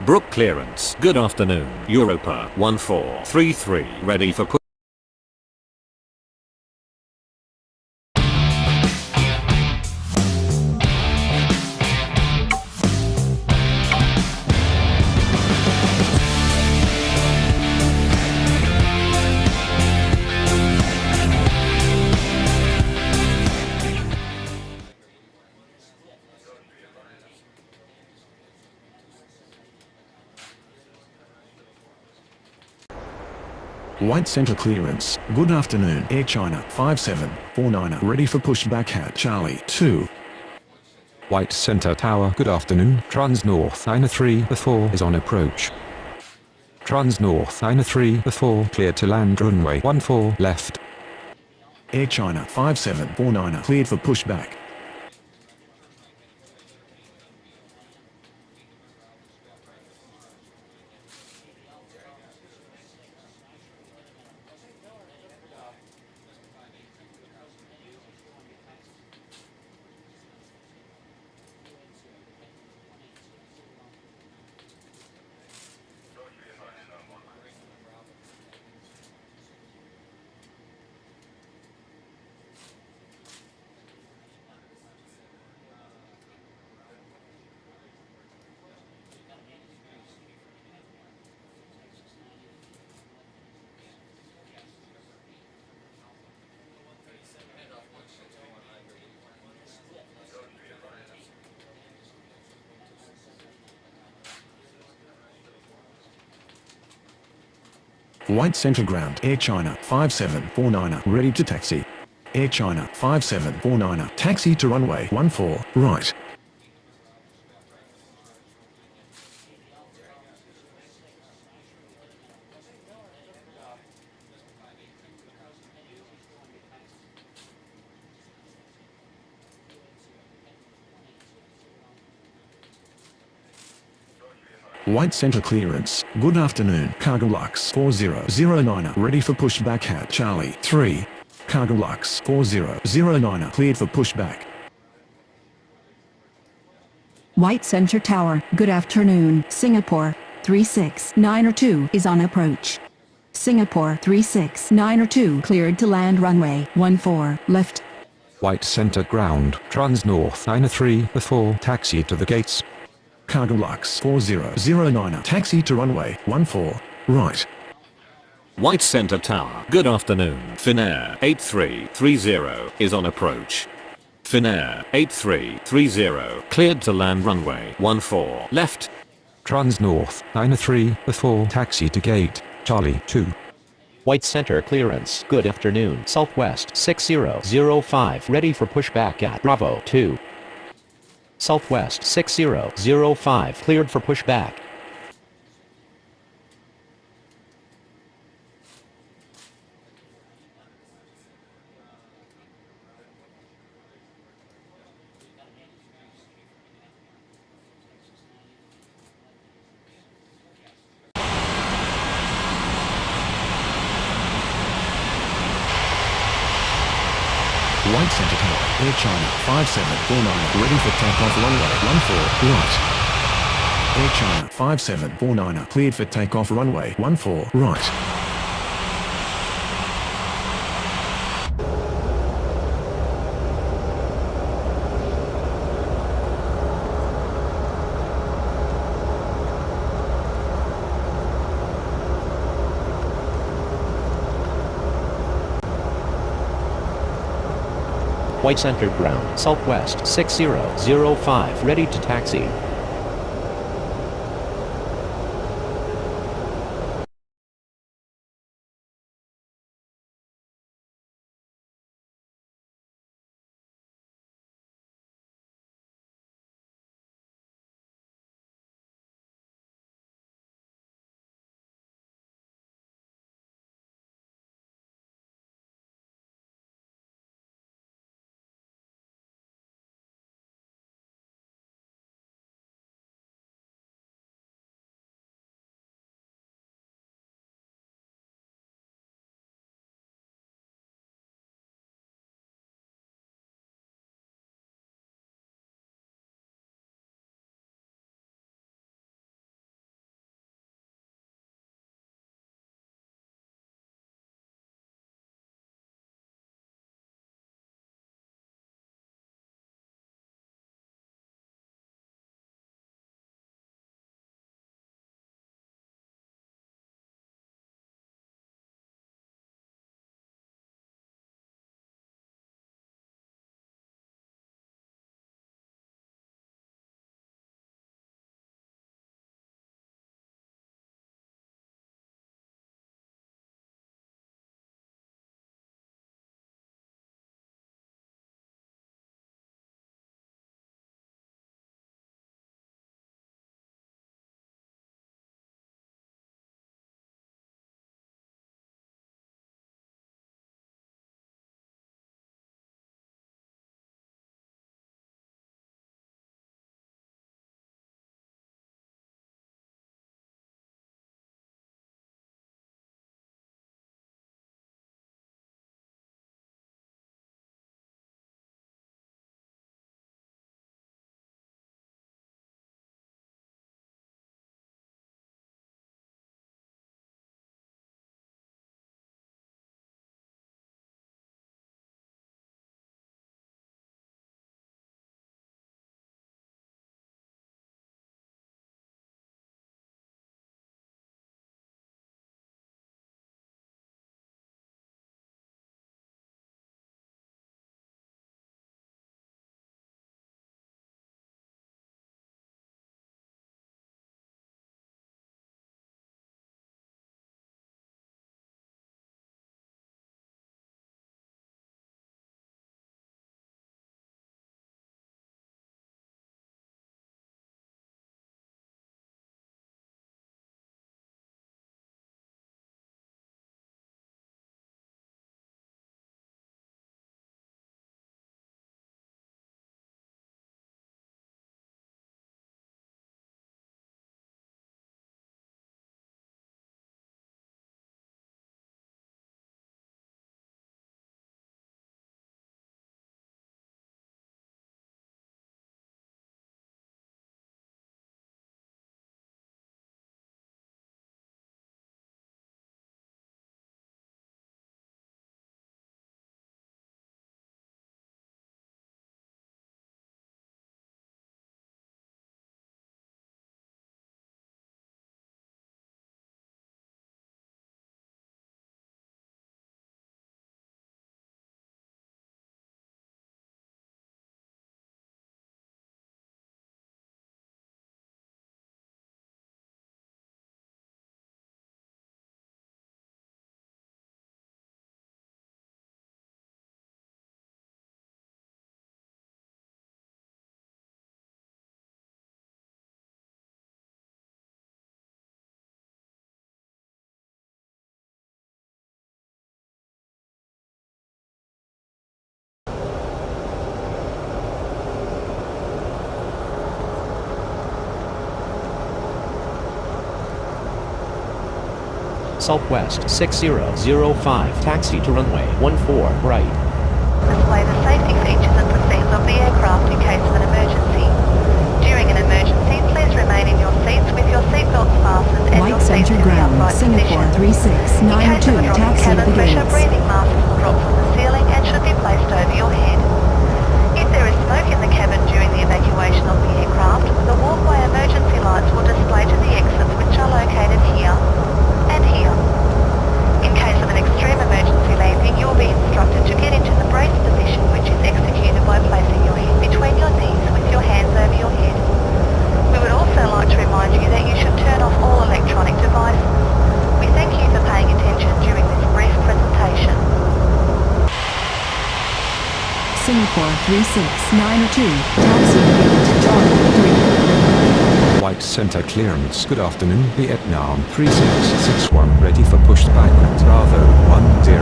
Brook clearance. Good afternoon. Europa 1433 ready for push. White center clearance. Good afternoon. Air China 5749 ready for pushback at Charlie 2. White center tower. Good afternoon. Trans North 934 is on approach. Trans North 934 cleared to land runway 14 left. Air China 5749 cleared for pushback. White center ground. Air China 5749 ready to taxi. Air China 5749 taxi to runway 14 right. White center clearance. Good afternoon. Cargo Lux 4009 ready for pushback at Charlie 3. Cargo Lux 4009 cleared for pushback. White Center Tower. Good afternoon. Singapore 36902 is on approach. Singapore 36902 cleared to land runway 14 left. White center ground. Trans North 934 taxi to the gates. Cargo Lux 4009 taxi to runway 14 right. White center tower. Good afternoon. Finnair 8330 is on approach. Finnair 8330 cleared to land runway 14 left. Trans North 934 taxi to gate Charlie 2. White center clearance. Good afternoon. Southwest 6005 ready for pushback at Bravo 2. Southwest 6005 cleared for pushback. White center tower. Air China 5749 ready for takeoff runway 14 right. Air China 5749 cleared for takeoff runway 14 right. White center ground. Southwest 6005 ready to taxi. Southwest 6005, taxi to runway 14 right. Display the safety features and the scenes of the aircraft in case of an emergency. During an emergency, please remain in your seats with your seatbelts fastened and your White seats Center in the Ground, upright Singapore position. In case of a 36902, drop in taxi to cabin the pressure, gates. breathing masks will drop from the ceiling and should be placed over your head. If there is smoke in the cabin during the evacuation of the aircraft, the walkway emergency lights will display to the exits which are located here and here. In case of an extreme emergency landing, you will be instructed to get into the brace position, which is executed by placing your head between your knees with your hands over your head. We would also like to remind you that you should turn off all electronic devices. We thank you for paying attention during this brief presentation. Singapore 36902, taxi to gate Charlie 3. White Center clearance. Good afternoon, Vietnam 3661, ready for push back at Bravo 10.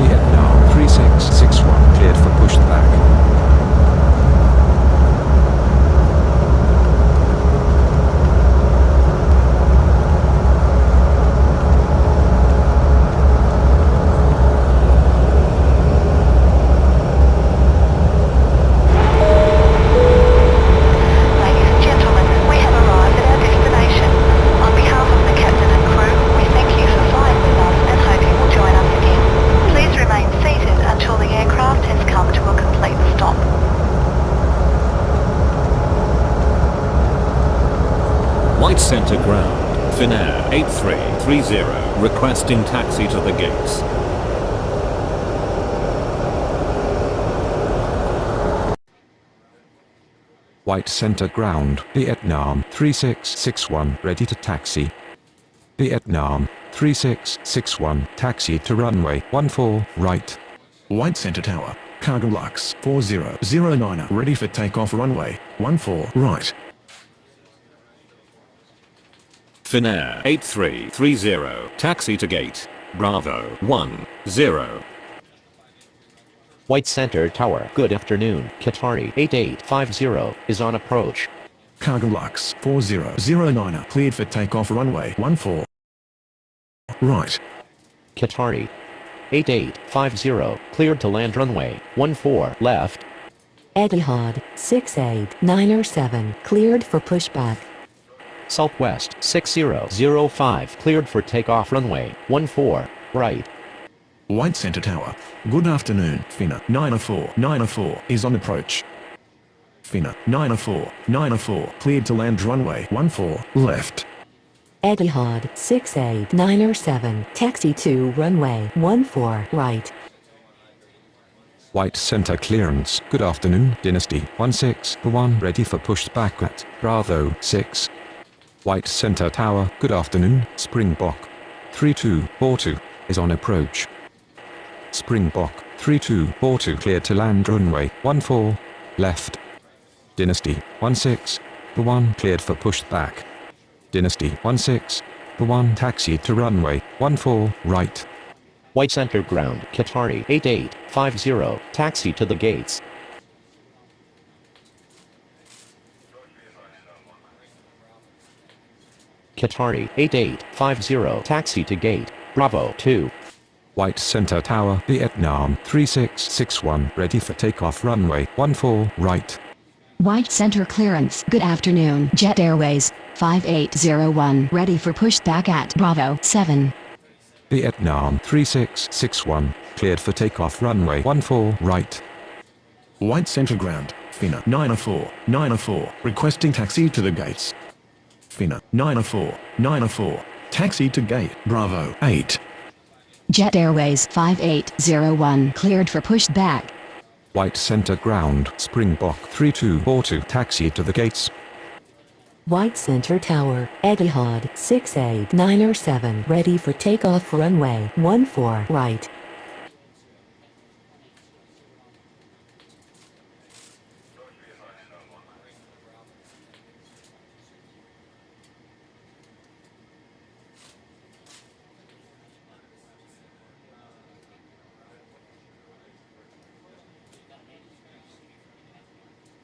Vietnam 3661, cleared for push back. Ladies and gentlemen, we have arrived at our destination. On behalf of the captain and crew, we thank you for flying with us and hope you will join us again. Please remain seated until the aircraft has come to a complete stop. White Center Ground, Finnair 8330, requesting taxi to the gates. White Center ground, Vietnam 3661, ready to taxi. Vietnam 3661, taxi to runway 14 right. White Center Tower, Cargo Lux 4009, ready for takeoff runway 14 right. Finnair 8330, taxi to gate, Bravo 10. White Center Tower, good afternoon. Qatari 8850 is on approach. Cargo Lux 4009, cleared for takeoff runway 14 right. Qatari 8850, cleared to land runway 14 left. Etihad 68907, cleared for pushback. Southwest 6005, cleared for takeoff runway 14 right. White Center Tower, good afternoon. Finna 904 is on approach. Finna 904 cleared to land runway 14 left. Etihad 68907, taxi to runway 14 right. White Center clearance. Good afternoon, Dynasty 1641, ready for push back at Bravo 6. White Center Tower. Good afternoon, Springbok 3242 is on approach. Springbok 3242, cleared to land runway 14 left. Dynasty 1641, cleared for push back. Dynasty 1641, taxi to runway 14 right. White Center ground, Qatari 8850, taxi to the gates. Qatari 8850, taxi to gate, Bravo 2. White Center Tower, Vietnam 3661, ready for takeoff runway 14 right. White Center clearance. Good afternoon, Jet Airways 5801, ready for pushback at Bravo 7. Vietnam 3661, cleared for takeoff runway 14 right. White Center ground, Finna 904, requesting taxi to the gates. Finna 904, taxi to gate Bravo 8. Jet Airways 5801, cleared for pushback. White Center ground, Springbok 3242, taxi to the gates. White Center Tower, Etihad 68907, ready for takeoff runway 14 right.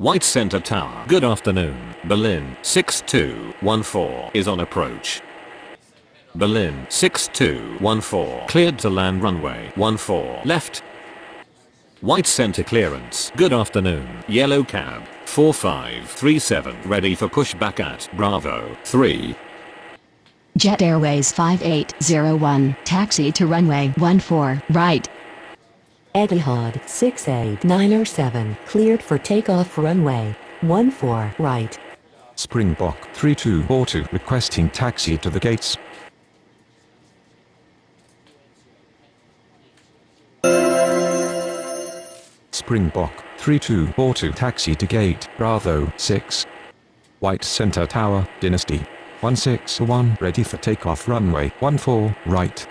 White Center Tower. Good afternoon. Berlin 6214 is on approach. Berlin 6214 cleared to land runway 14 left. White center clearance. Good afternoon. Yellow cab 4537 ready for pushback at Bravo 3. Jet Airways 5801, taxi to runway 14, right. Etihad 68907, cleared for takeoff runway 14, right. Springbok 3242 requesting taxi to the gates. Springbok 3242 taxi to gate Bravo 6. White Center Tower, Dynasty 161 ready for takeoff runway 14 right.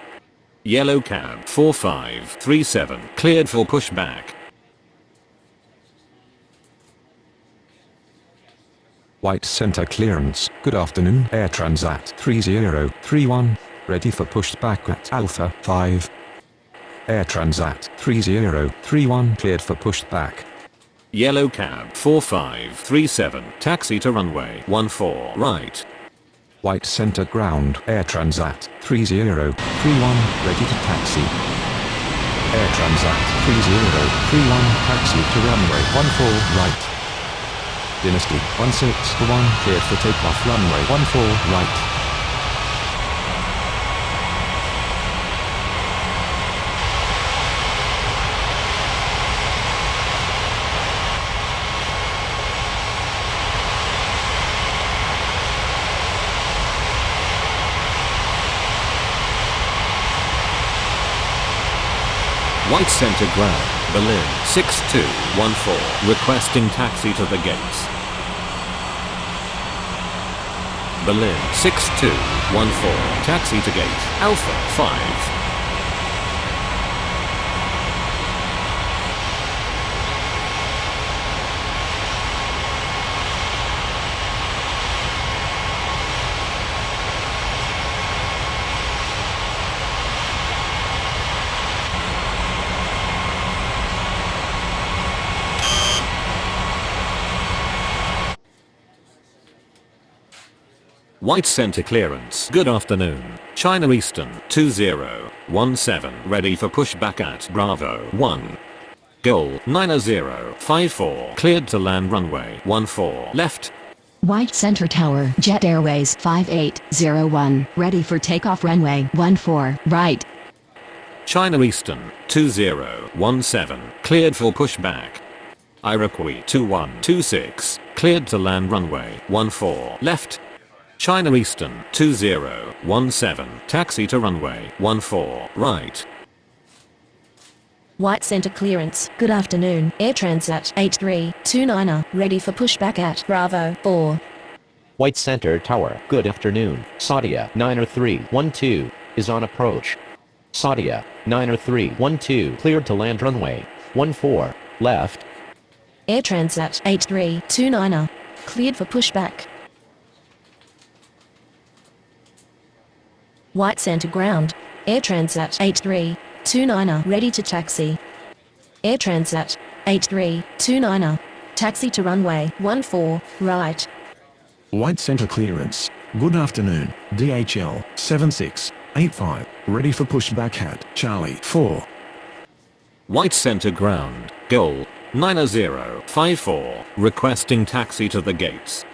Yellow cab 4537 cleared for pushback. White Center clearance. Good afternoon. Air Transat 3031 ready for pushback at Alpha 5. Air Transat 3031 cleared for pushback. Yellow cab 4537 taxi to runway 14 right. White Center ground. Air Transat 3031 ready to taxi. Air Transat 3031 taxi to runway 14 right. Dynasty 161 cleared for takeoff runway 14 right. White center ground. Berlin 6214 requesting taxi to the gates. Berlin 6214 taxi to gate Alpha 5. White center clearance. Good afternoon. China Eastern 2017 ready for pushback at Bravo 1. Goal 9054 cleared to land runway 14 left. White Center Tower, Jet Airways 5801, ready for takeoff runway 14, right. China Eastern 2017 cleared for pushback. Iroquois 2126 cleared to land runway 14 left. China Eastern 2017 taxi to runway 14 right. White Center clearance. Good afternoon. Air Transat 8329 ready for pushback at Bravo 4. White Center Tower. Good afternoon. Saudia 90312 is on approach. Saudia 90312 cleared to land runway 14 left. Air Transat 8329 cleared for pushback. White Center ground. Air Transat 8329 ready to taxi. Air Transat 8329 taxi to runway 14 right. White Center clearance. Good afternoon. DHL 7685 ready for pushback at Charlie 4. White center ground. Goal 9054 requesting taxi to the gates.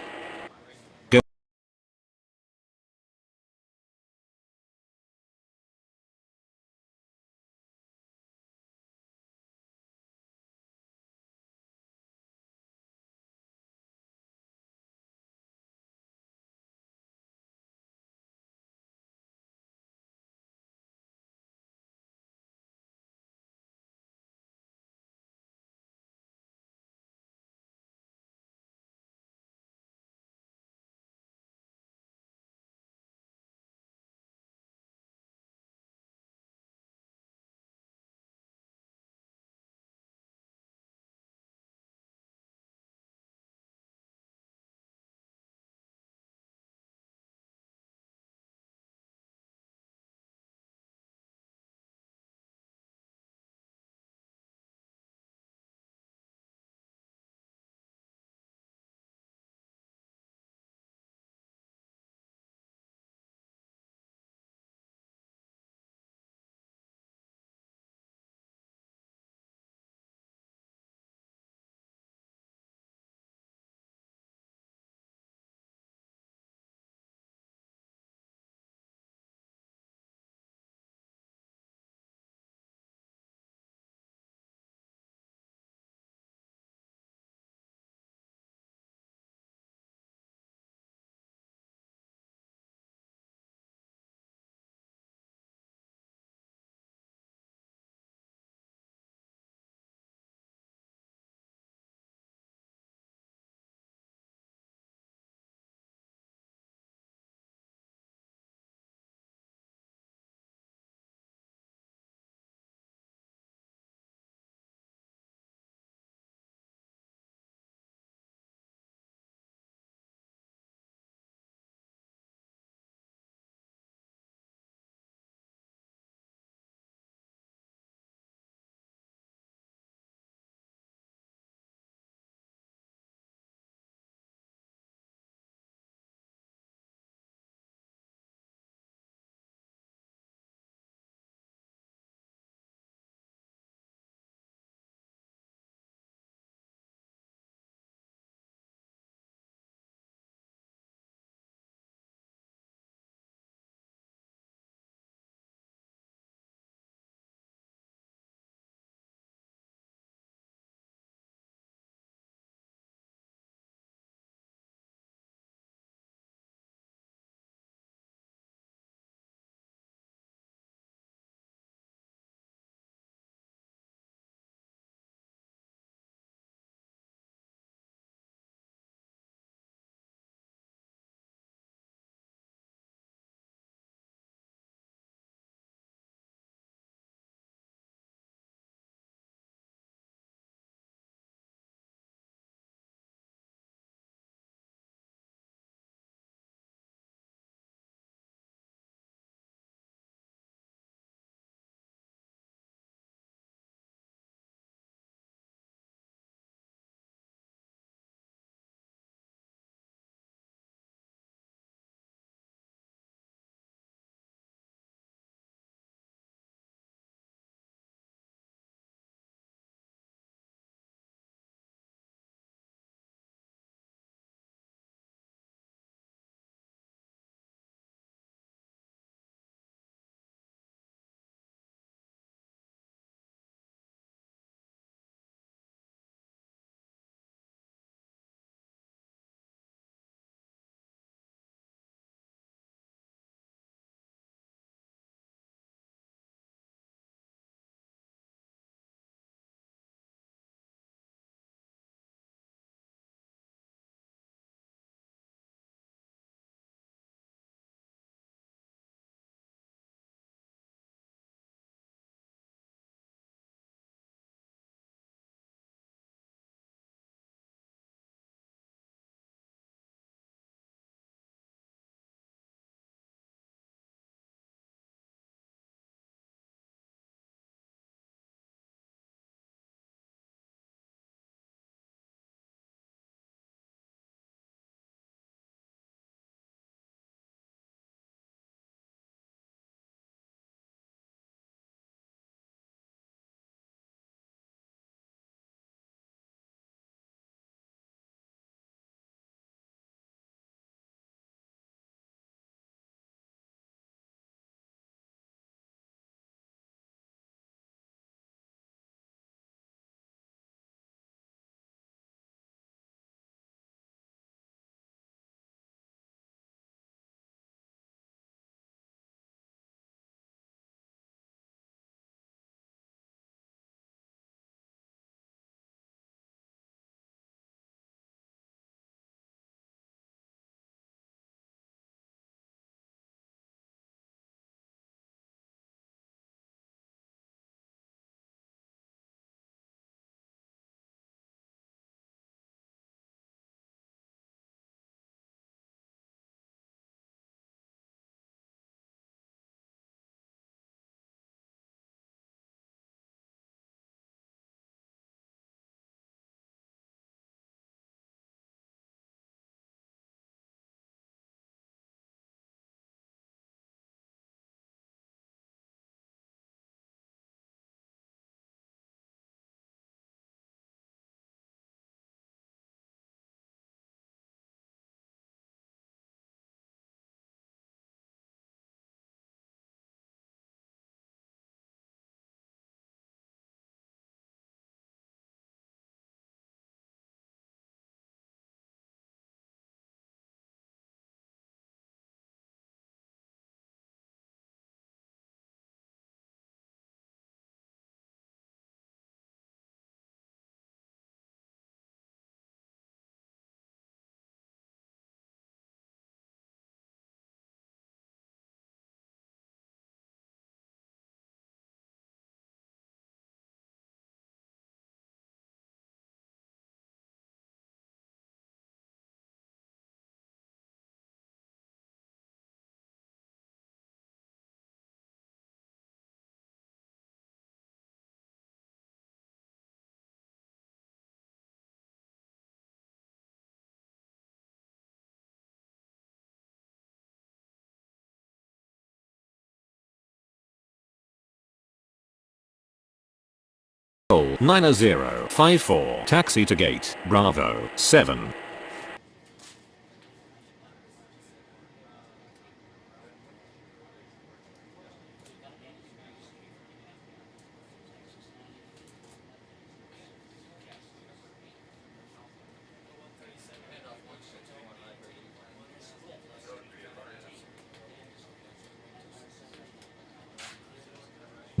9054. Taxi to gate Bravo 7.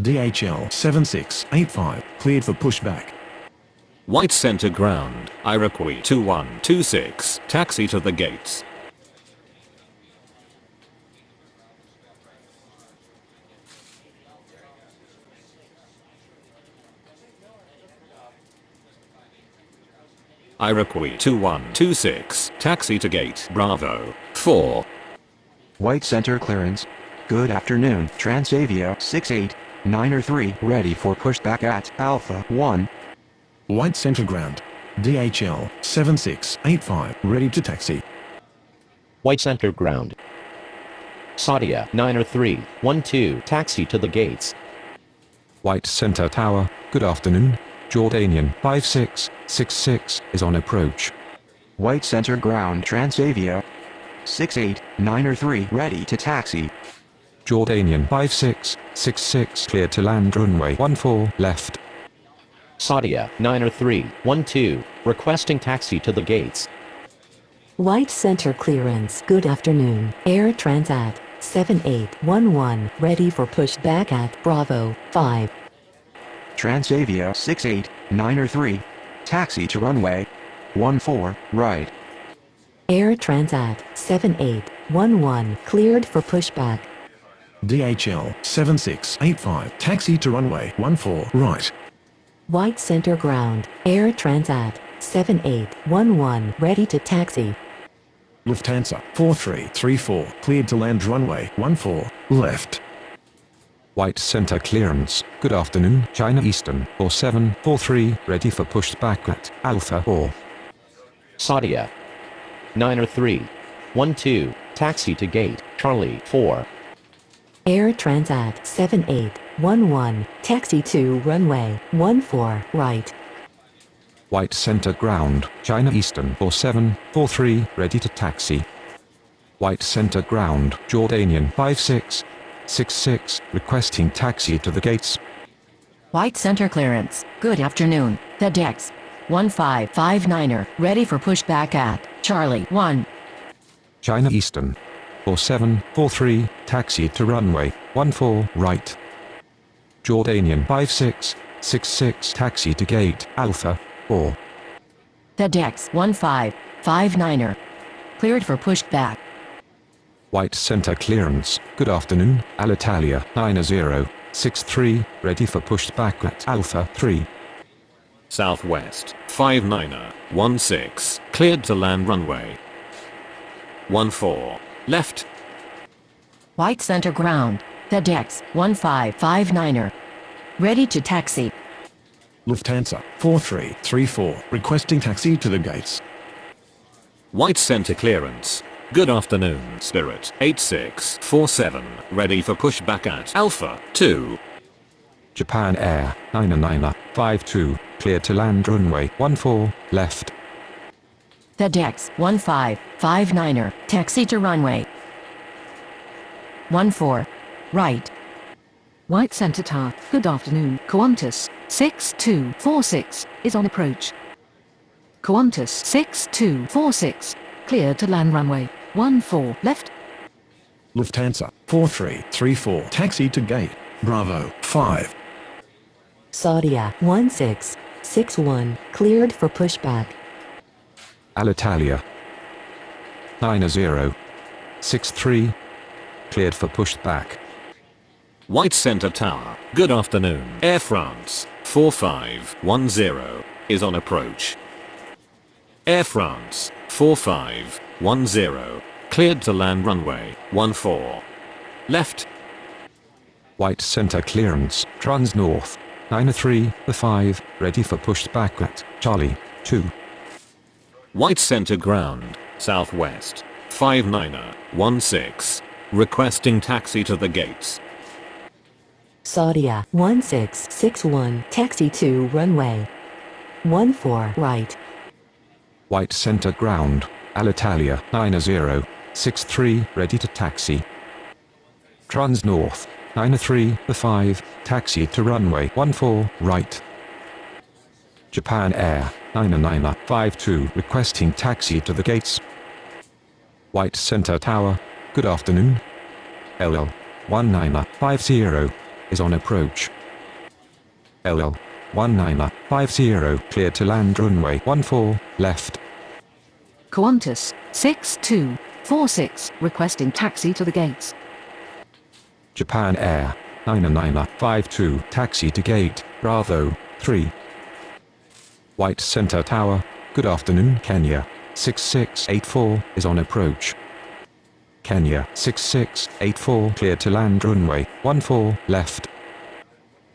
DHL 7685 cleared for pushback. White center ground, Iroquois 2126. Taxi to the gates. Iroquois 2126. Taxi to gate Bravo 4. White center clearance. Good afternoon, Transavia 68903 ready for pushback at Alpha 1. White center ground. DHL 7685 ready to taxi. White center ground. Saudia 90312. Taxi to the gates. White Center Tower, good afternoon. Jordanian 5666 is on approach. White center ground, Transavia 68903 ready to taxi. Jordanian 5666 cleared to land runway 14 left. Saudia 90312. Requesting taxi to the gates. White center clearance. Good afternoon. Air Transat 7811 ready for pushback at Bravo 5. Transavia 68903. Taxi to runway 14 right. Air Transat 7811 cleared for pushback. DHL 7685 taxi to runway 14 right. White center ground. Air Transat 7811 ready to taxi. Lufthansa 4334 cleared to land runway 14 left. White Center clearance, good afternoon. China Eastern 4743 ready for pushback at Alpha 4. Saudia 90312. Taxi to gate Charlie 4. Air Transat 7811 taxi to runway 14 right. White Center ground, China Eastern 4743 ready to taxi. White Center ground, Jordanian 5666 requesting taxi to the gates. White center clearance. Good afternoon. FedEx 1559er ready for pushback at Charlie 1. China Eastern 4743 taxi to runway 14 right. Jordanian 5666 taxi to gate Alpha 4. FedEx 1559er cleared for pushback. White Center clearance, good afternoon. Alitalia 9063 ready for pushback at Alpha 3. Southwest 5916. Cleared to land runway 14 left. White center ground. FedEx 1559er ready to taxi. Lufthansa 4334 requesting taxi to the gates. White center clearance. Good afternoon. Spirit 8647 ready for pushback at Alpha 2. Japan Air 9952 cleared to land runway 14 left. FedEx 1559er taxi to runway 14 right. White Center Tower, good afternoon. Qantas 6246 is on approach. Qantas 6246 cleared to land runway 14 left. Lufthansa 4334 taxi to gate Bravo 5. Saudia 1661 cleared for pushback. Alitalia 9063 cleared for pushback. White Center Tower. Good afternoon. Air France 4510 is on approach. Air France 4510 cleared to land runway 14 left. White Center clearance, Trans North 935 ready for pushback at Charlie 2. White center ground, Southwest 5916 requesting taxi to the gates. Saudia 1661, taxi to runway 14 right. White center ground, Alitalia 9063, ready to taxi. Trans North 935, taxi to runway 14 right. Japan Air 9952, requesting taxi to the gates. White Center Tower, good afternoon. LL 1950 is on approach. LL 1950, clear to land runway 14 left. Qantas 6246, requesting taxi to the gates. Japan Air 9952, taxi to gate Bravo 3. White Center Tower, good afternoon. Kenya 6684 is on approach. Kenya 6684, clear to land runway 14 left.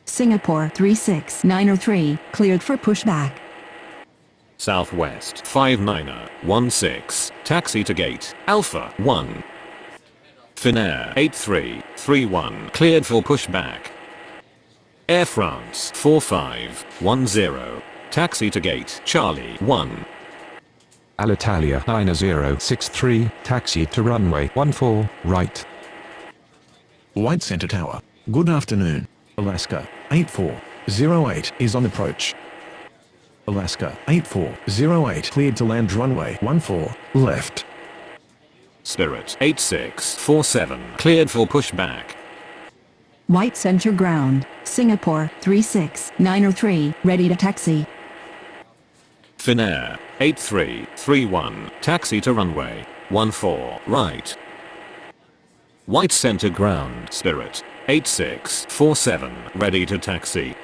Singapore 36903, cleared for pushback. Southwest 5916, taxi to gate Alpha 1. Finnair 8331, cleared for pushback. Air France 4510, taxi to gate Charlie 1. Alitalia 9063, taxi to runway 14 right. White Center Tower, good afternoon. Alaska 8408 is on approach. Alaska 8408, cleared to land runway 14 left. Spirit 8647, cleared for pushback. White Center ground, Singapore 36903, ready to taxi. Finnair 8331, taxi to runway 14 right. White Center ground, Spirit 8647, ready to taxi.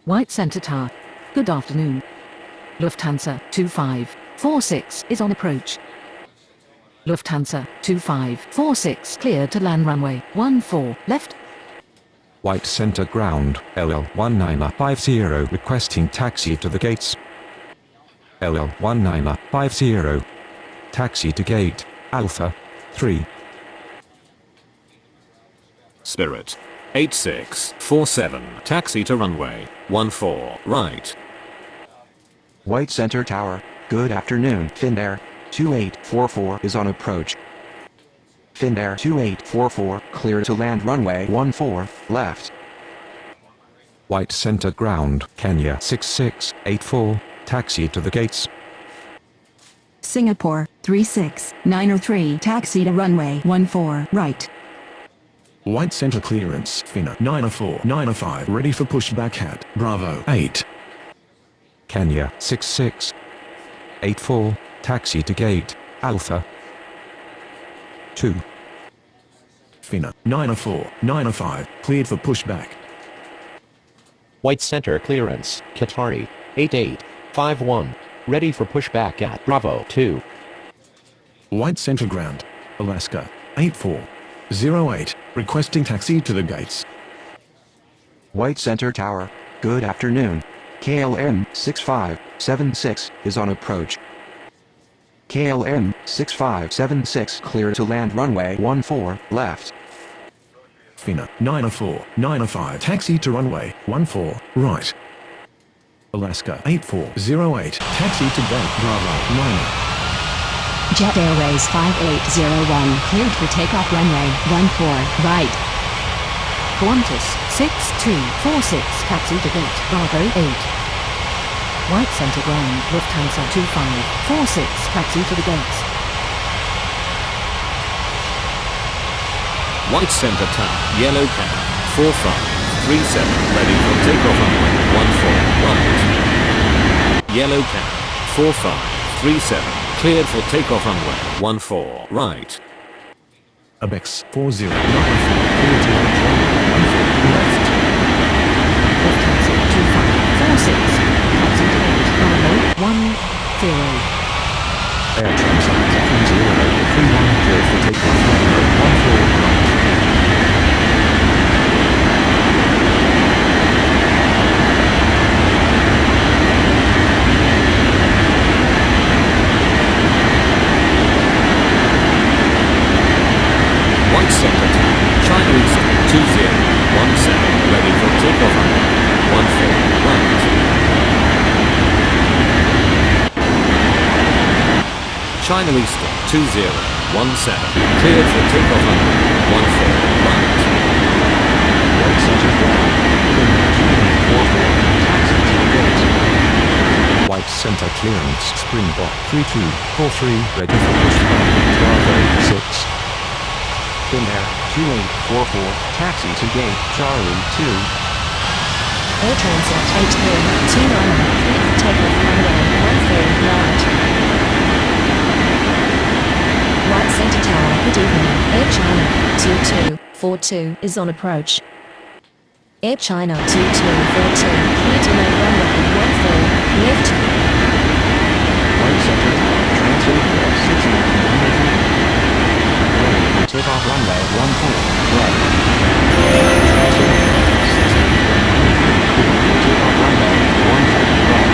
White Center Tower, good afternoon. Lufthansa 2546 is on approach. Lufthansa 2546, clear to land runway 14 left. White Center ground, LL 1950, requesting taxi to the gates. LL 1950, taxi to gate Alpha 3. Spirit 8647, taxi to runway 14 right. White Center Tower, good afternoon. Finnair 2844 is on approach. Finnair 2844, clear to land runway 14 left. White Center ground, Kenya 6684, taxi to the gates. Singapore 36903, taxi to runway 14 right. White Center clearance, Finna 94905, ready for pushback at Bravo 8. Kenya 6684, taxi to gate Alpha 2. Finna 94905, cleared for pushback. White Center clearance, Qatari 8851, ready for pushback at Bravo 2. White Center ground, Alaska 8408, requesting taxi to the gates. White Center Tower, good afternoon. KLM 6576 is on approach. KLM 6576, clear to land runway 14 left. Finna 94905, taxi to runway 14 right. Alaska 8408, taxi to gate Bravo 9. Jet Airways 5801, cleared for takeoff runway 14 right. Qantas 6246, taxi to gate Bravo 8. White Center ground, Lufthansa 2546, taxi to the gates. White Center Tower, yellow cab 4537, ready for takeoff runway 14 right. Yellow cab 4537, cleared for takeoff runway 14 right. Abex 4094, cleared to land runway 14 left. Lufthansa 2546, taxi to gate Bravo 10. Air Transat 3031, clear for takeoff runway 14 right. White Center Tower, China Eastern 20. China Eastern 2017. Cleared for takeoff runway 14 right. White center ground. Finnair 2844. Taxi to the gate. White center clearance. Springbok 3243 ready for pushback. Bravo 6. Finnair 2844. Taxi to gate. Charlie 2. Air Transat 8329, cleared for takeoff runway 14 right. White Center Tower, good evening. Air China 2242 is on approach. Air China 2242, clear to land runway 14 left. White center tower. Transit 69. Takeoff runway 14 right. Takeoff runway 14 right.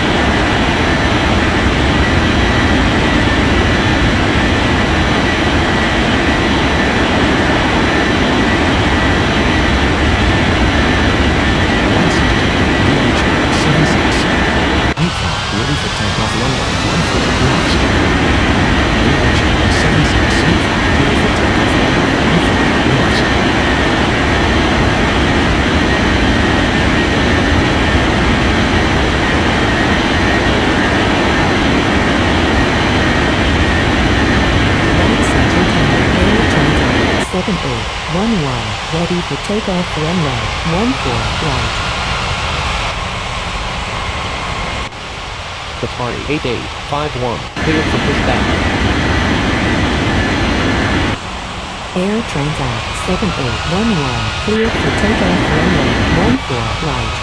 Ready for takeoff runway 14 right. VH 765, ready for takeoff runway 14 right. White Center Tower, Air Transat 7811, ready for takeoff runway 14 right. Safari 8851, cleared for pushback. Air Transat 7811, cleared for takeoff runway 14 right.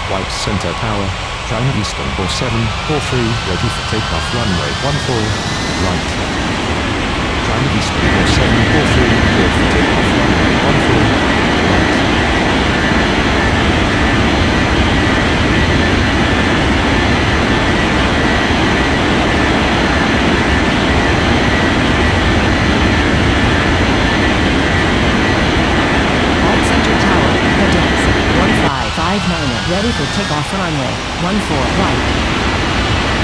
White center tower. China Eastern 4743 ready for takeoff runway 14 right. China Eastern 4743 cleared for takeoff runway 14 right. White Center Tower, Cadence 1559, ready for takeoff runway 14 right.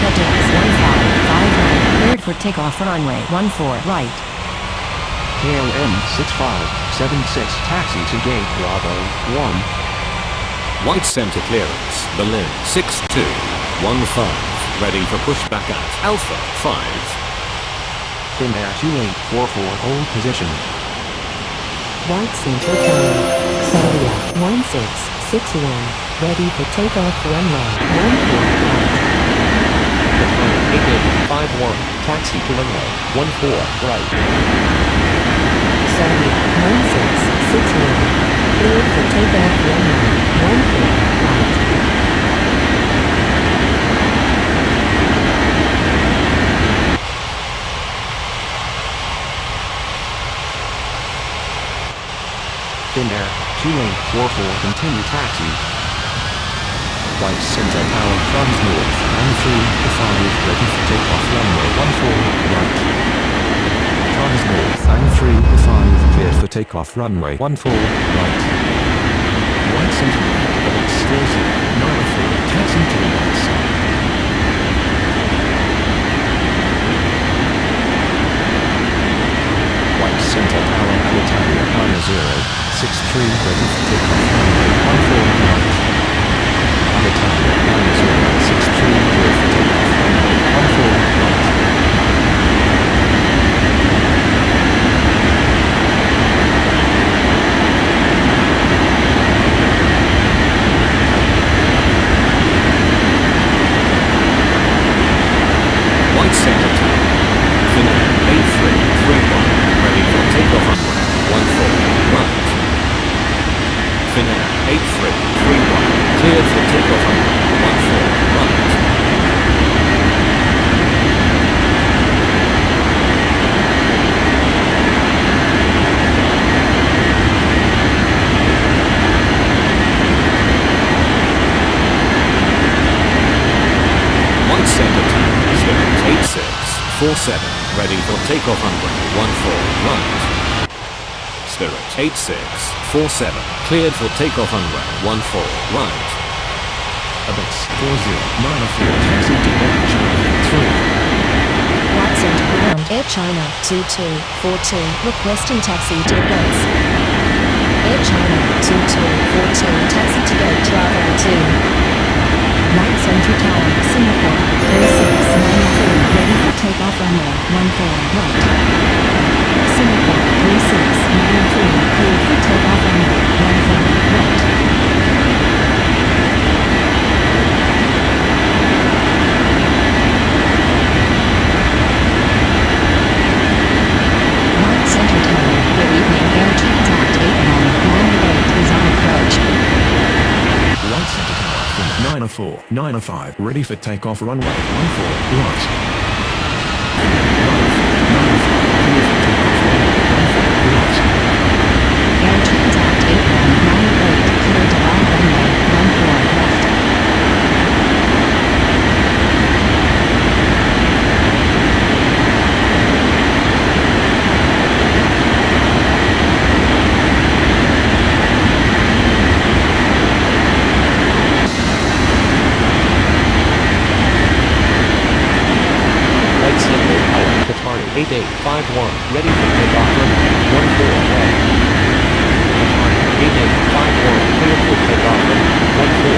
Cadence 1559, cleared for takeoff runway 14 right. KLM 6576. Taxi to gate. Bravo 1. White center clearance, Berlin 6215. Ready for pushback at Alpha 5. Finnair 2844. Hold position. White Center Tower, Sadia 1661, ready for takeoff runway 14 right. Safari 8851, taxi to runway 14 right. Sadia 1661, cleared for takeoff runway 14 right. Finnair 2844. Continue taxi. White center tower. Trans north and 3 ready for takeoff runway 14 right. Trans north and 3 cleared for takeoff runway 14 right. White center tower. Explosive 94. Taxi to the right side. White center tower. Alitalia Pioneer 063 ready for takeoff runway 14 right. Alitalia Pioneer 063 cleared for takeoff runway 14 right. White center tower, Finnair 8331. Ready for takeoff runway 14 right. Finnair 8331, cleared for takeoff runway 14 right. White center tower, Spirit 8647, ready for takeoff runway 14 right. Spirit 8647, cleared for takeoff runway 14, right. Abyss 4094 taxi to Air China 3. White Center ground Air China 2242 requesting taxi to Abyss. Air China 2242 taxi to gate Bravo 2. White Center Tower, Singapore, 3693, ready for takeoff runway 14, right. Singapore, 3693, cleared for takeoff runway 14, right. White Center Tower, good evening, Air Transat 8198 is on approach. White Center Tower from 904, 905, ready for takeoff runway 14, right. 904, 905, clear for takeoff runway 14, right. Air Transat 8198, clear to land runway 14, left. White Center Tower, Qatari 8851, ready for takeoff runway 14 right. Qatari 8851, cleared for takeoff runway 14